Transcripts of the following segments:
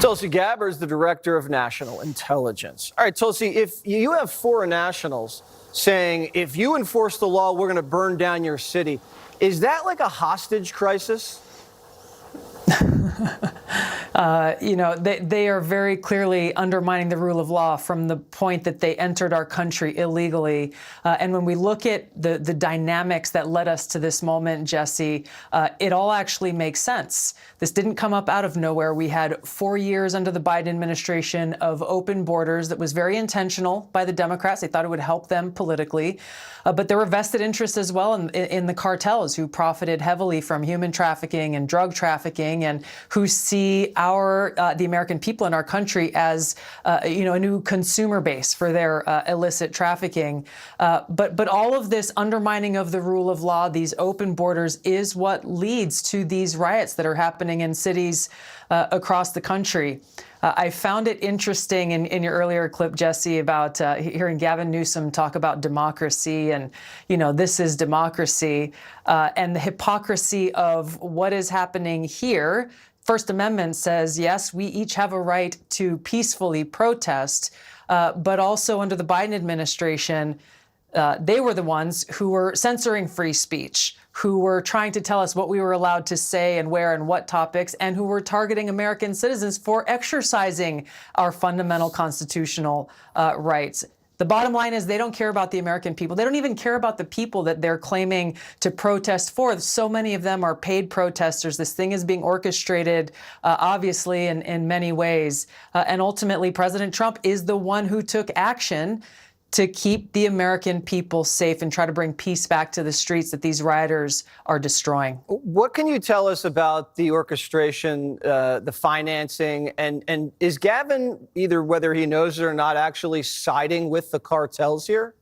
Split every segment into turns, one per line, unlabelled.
Tulsi Gabbard is the director of national intelligence. All right, Tulsi, if you have foreign nationals saying, if you enforce the law, we're going to burn down your city, is that like a hostage crisis?
They are very clearly undermining the rule of law from the point that they entered our country illegally. And when we look at the dynamics that led us to this moment, Jesse, it all actually makes sense. This didn't come up out of nowhere. We had 4 years under the Biden administration of open borders that was very intentional by the Democrats. They thought it would help them politically. But there were vested interests as well in the cartels who profited heavily from human trafficking and drug trafficking, and who see the American people in our country as a new consumer base for their illicit trafficking. But all of this undermining of the rule of law, these open borders, is what leads to these riots that are happening in cities across the country. I found it interesting in your earlier clip, Jesse, about hearing Gavin Newsom talk about democracy and, this is democracy, and the hypocrisy of what is happening here. First Amendment says, yes, we each have a right to peacefully protest, but also under the Biden administration, they were the ones who were censoring free speech, who were trying to tell us what we were allowed to say and where and what topics, and who were targeting American citizens for exercising our fundamental constitutional rights. The bottom line is they don't care about the American people. They don't even care about the people that they're claiming to protest for. So many of them are paid protesters. This thing is being orchestrated, obviously, in many ways. And ultimately, President Trump is the one who took action to keep the American people safe and try to bring peace back to the streets that these rioters are destroying.
What can you tell us about the orchestration, the financing, and is Gavin, either whether he knows it or not, actually siding with the cartels here?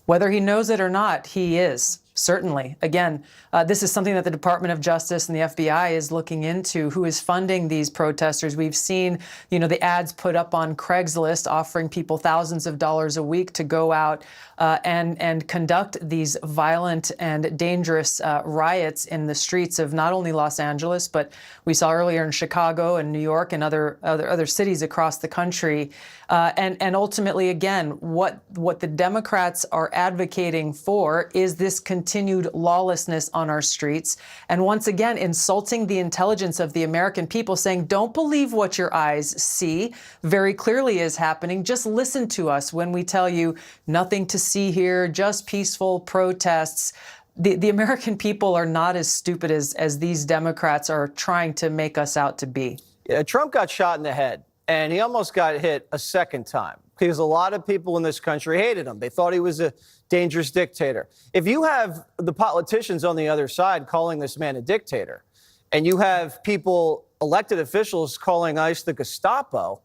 Whether he knows it or not, he is. Certainly. Again, this is something that the Department of Justice and the FBI is looking into. Who is funding these protesters? We've seen, the ads put up on Craigslist offering people thousands of dollars a week to go out and conduct these violent and dangerous riots in the streets of not only Los Angeles, but we saw earlier in Chicago and New York and other cities across the country. And ultimately, again, what the Democrats are advocating for is this continued lawlessness on our streets. And once again, insulting the intelligence of the American people, saying, don't believe what your eyes see very clearly is happening. Just listen to us when we tell you nothing to see here, just peaceful protests. The American people are not as stupid as these Democrats are trying to make us out to be.
Yeah, Trump got shot in the head, and he almost got hit a second time because a lot of people in this country hated him. They thought he was a dangerous dictator. If you have the politicians on the other side calling this man a dictator, and you have people, elected officials, calling ICE the Gestapo,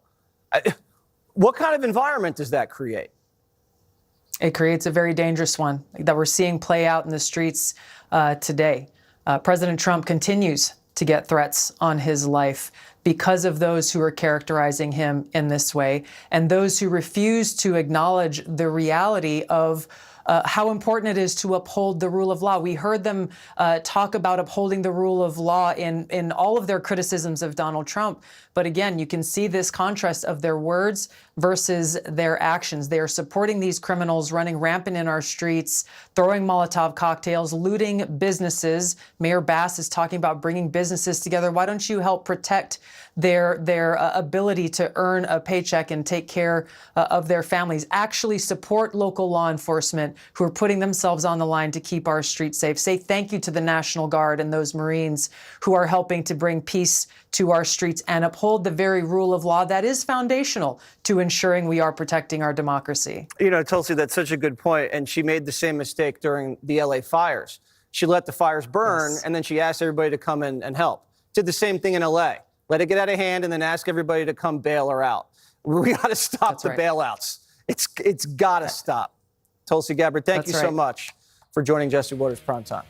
what kind of environment does that create?
It creates a very dangerous one that we're seeing play out in the streets today. President Trump continues to get threats on his life because of those who are characterizing him in this way, and those who refuse to acknowledge the reality of how important it is to uphold the rule of law. We heard them talk about upholding the rule of law in all of their criticisms of Donald Trump. But again, you can see this contrast of their words versus their actions. They are supporting these criminals running rampant in our streets, throwing Molotov cocktails, looting businesses. Mayor Bass is talking about bringing businesses together. Why don't you help protect their ability to earn a paycheck and take care of their families? Actually support local law enforcement who are putting themselves on the line to keep our streets safe. Say thank you to the National Guard and those Marines who are helping to bring peace to our streets and uphold the very rule of law that is foundational to ensuring we are protecting our democracy.
Tulsi, that's such a good point. And she made the same mistake during the LA fires. She let the fires burn, yes, and then she asked everybody to come in and help. Did the same thing in LA. Let it get out of hand and then ask everybody to come bail her out. We got to stop the bailouts. It's got to stop. Tulsi Gabbard, thank you so much for joining Jesse Waters Primetime.